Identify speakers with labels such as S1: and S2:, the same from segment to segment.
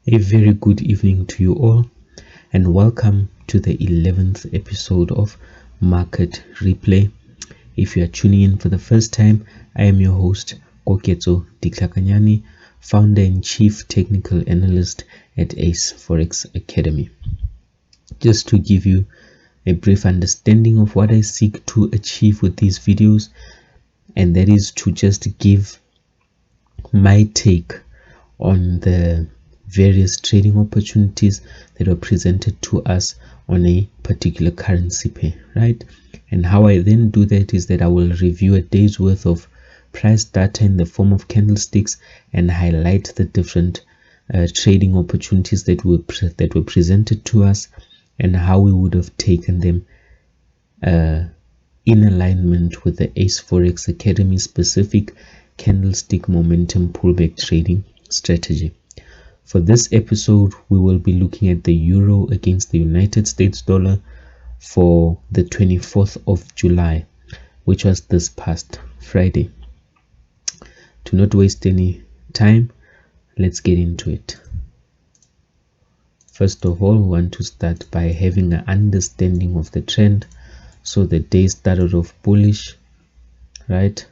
S1: A very good evening to you all, and welcome to the 11th episode of Market Replay. If you are tuning in for the first time, I am your host, Koketso Diklakanyani, founder and chief technical analyst at Ace Forex Academy. Just to give you a brief understanding of what I seek to achieve with these videos, and that is to just give my take on the various trading opportunities that were presented to us on a particular currency pair, right? And how I then do that is that I will review a day's worth of price data in the form of candlesticks and highlight the different trading opportunities that were presented to us and how we would have taken them in alignment with the Ace Forex Academy specific candlestick momentum pullback trading strategy. For this episode, we will be looking at the euro against the United States dollar for the 24th of July, which was this past Friday. To not waste any time, let's get into it. First of all, we want to start by having an understanding of the trend. So the day started off bullish, right?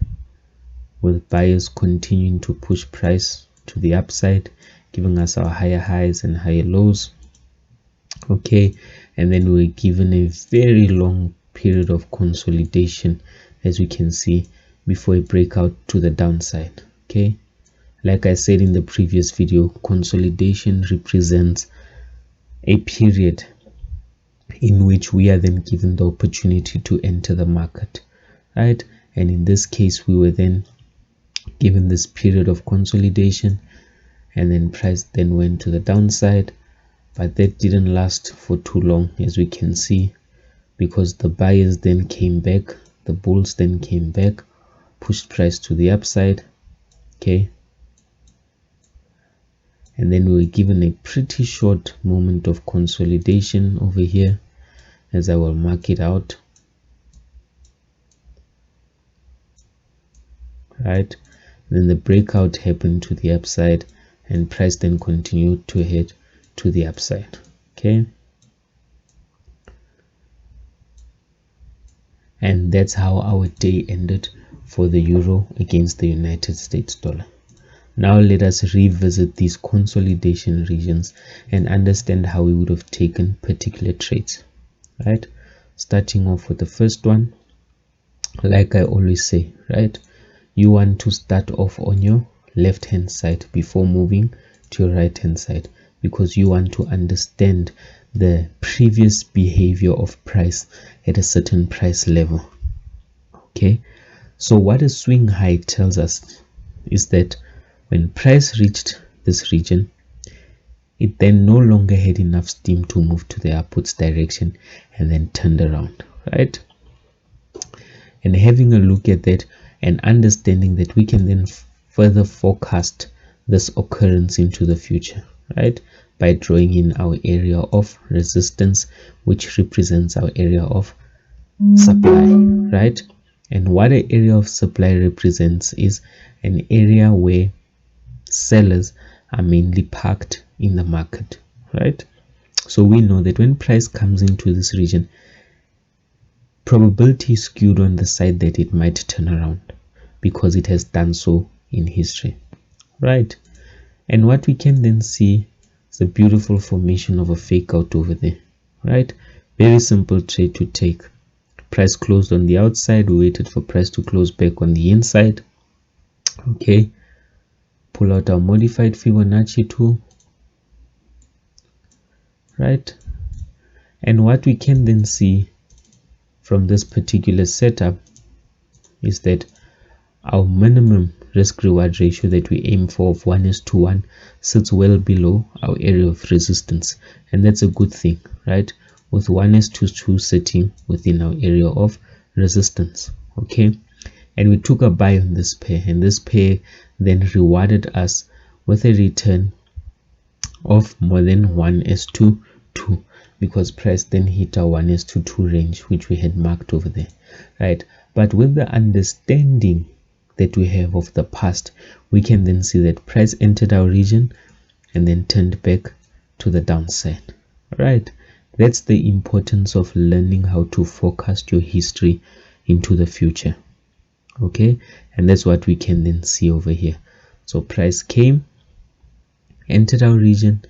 S1: With buyers continuing to push price to the upside, giving us our higher highs and higher lows. Okay, and then we're given a very long period of consolidation, as we can see, before a breakout to the downside. Okay, like I said in the previous video, consolidation represents a period in which we are then given the opportunity to enter the market, right? And in this case, we were then given this period of consolidation, and then price then went to the downside, but that didn't last for too long, as we can see, because the buyers then came back, the bulls then came back, pushed price to the upside. Okay, and then we were given a pretty short moment of consolidation over here, as I will mark it out, right? Then the breakout happened to the upside, and price then continued to head to the upside. Okay, and that's how our day ended for the euro against the United States dollar. Now let us revisit these consolidation regions and understand how we would have taken particular trades, right? Starting off with the first one, like I always say, right, you want to start off on your left hand side before moving to your right hand side, because you want to understand the previous behavior of price at a certain price level. Okay, so what a swing high tells us is that when price reached this region, it then no longer had enough steam to move to the upwards direction and then turned around, right? And having a look at that and understanding that we can then further forecast this occurrence into the future, right, by drawing in our area of resistance, which represents our area of supply, right? And what an area of supply represents is an area where sellers are mainly parked in the market, right? So we know that when price comes into this region, probability is skewed on the side that it might turn around, because it has done so in history, right? And what we can then see is a beautiful formation of a fake out over there, right? Very simple trade to take. Price closed on the outside, we waited for price to close back on the inside. Okay, pull out our modified Fibonacci tool, right? And what we can then see from this particular setup is that our minimum risk reward ratio that we aim for of 1:1 sits well below our area of resistance, and that's a good thing, right? With 1:2 sitting within our area of resistance. Okay, and we took a buy on this pair, and this pair then rewarded us with a return of more than 1:2, because price then hit our 1:2 range, which we had marked over there, right? But with the understanding that we have of the past, we can then see that price entered our region, and then turned back to the downside. Right, that's the importance of learning how to forecast your history into the future. Okay, and that's what we can then see over here. So price came, entered our region,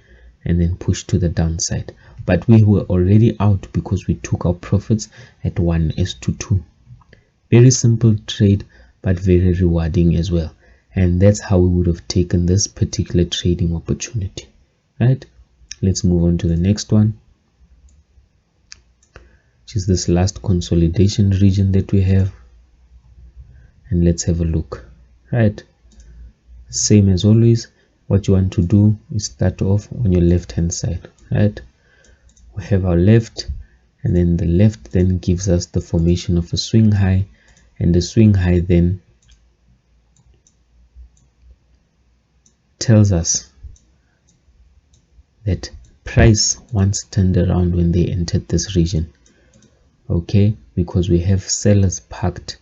S1: and then pushed to the downside, but we were already out because we took our profits at 1:2. Very simple trade, but very rewarding as well. And that's how we would have taken this particular trading opportunity. Right, let's move on to the next one, which is this last consolidation region that we have, and let's have a look. Right, same as always, what you want to do is start off on your left hand side. Right, we have our left, and then the left then gives us the formation of a swing high, and the swing high then tells us that price once turned around when they entered this region. Okay, because we have sellers parked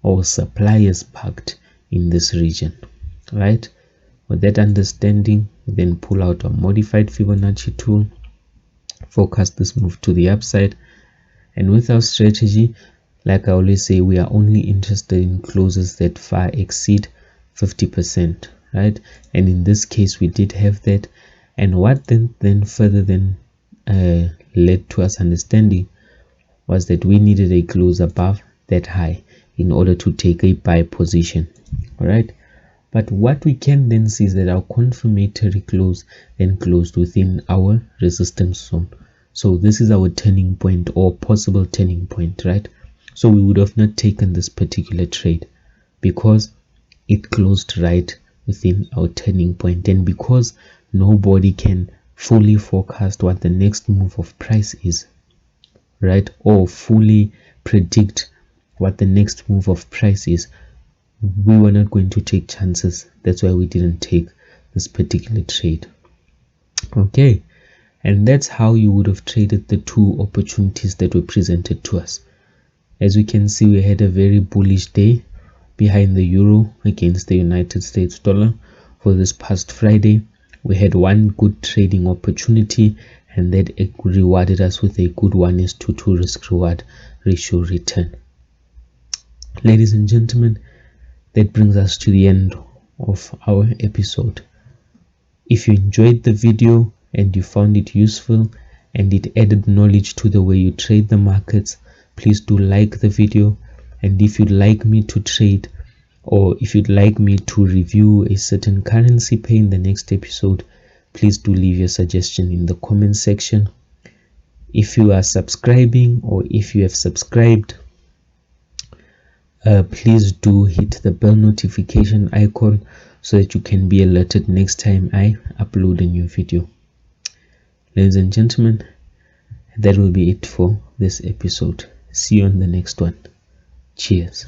S1: or suppliers parked in this region. Right, with that understanding, we then pull out a modified Fibonacci tool, forecast this move to the upside, and with our strategy, like I always say, we are only interested in closes that far exceed 50%. Right, and in this case we did have that, and what then further led to us understanding was that we needed a close above that high in order to take a buy position. All right, but what we can then see is that our confirmatory close then closed within our resistance zone. So this is our turning point or possible turning point, right? So we would have not taken this particular trade because it closed right within our turning point, and because nobody can fully forecast what the next move of price is, right, or fully predict what the next move of price is, we were not going to take chances. That's why we didn't take this particular trade. Okay, and that's how you would have traded the two opportunities that were presented to us. As we can see, we had a very bullish day behind the euro against the United States dollar for this past Friday. We had one good trading opportunity, and that it rewarded us with a good 1:2 risk reward ratio return. Ladies and gentlemen, that brings us to the end of our episode. If you enjoyed the video and you found it useful and it added knowledge to the way you trade the markets, please do like the video. And if you'd like me to trade, or if you'd like me to review a certain currency pair in the next episode, please do leave your suggestion in the comment section. If you are subscribing, or if you have subscribed, please do hit the bell notification icon so that you can be alerted next time I upload a new video. Ladies and gentlemen, that will be it for this episode. See you on the next one. Cheers.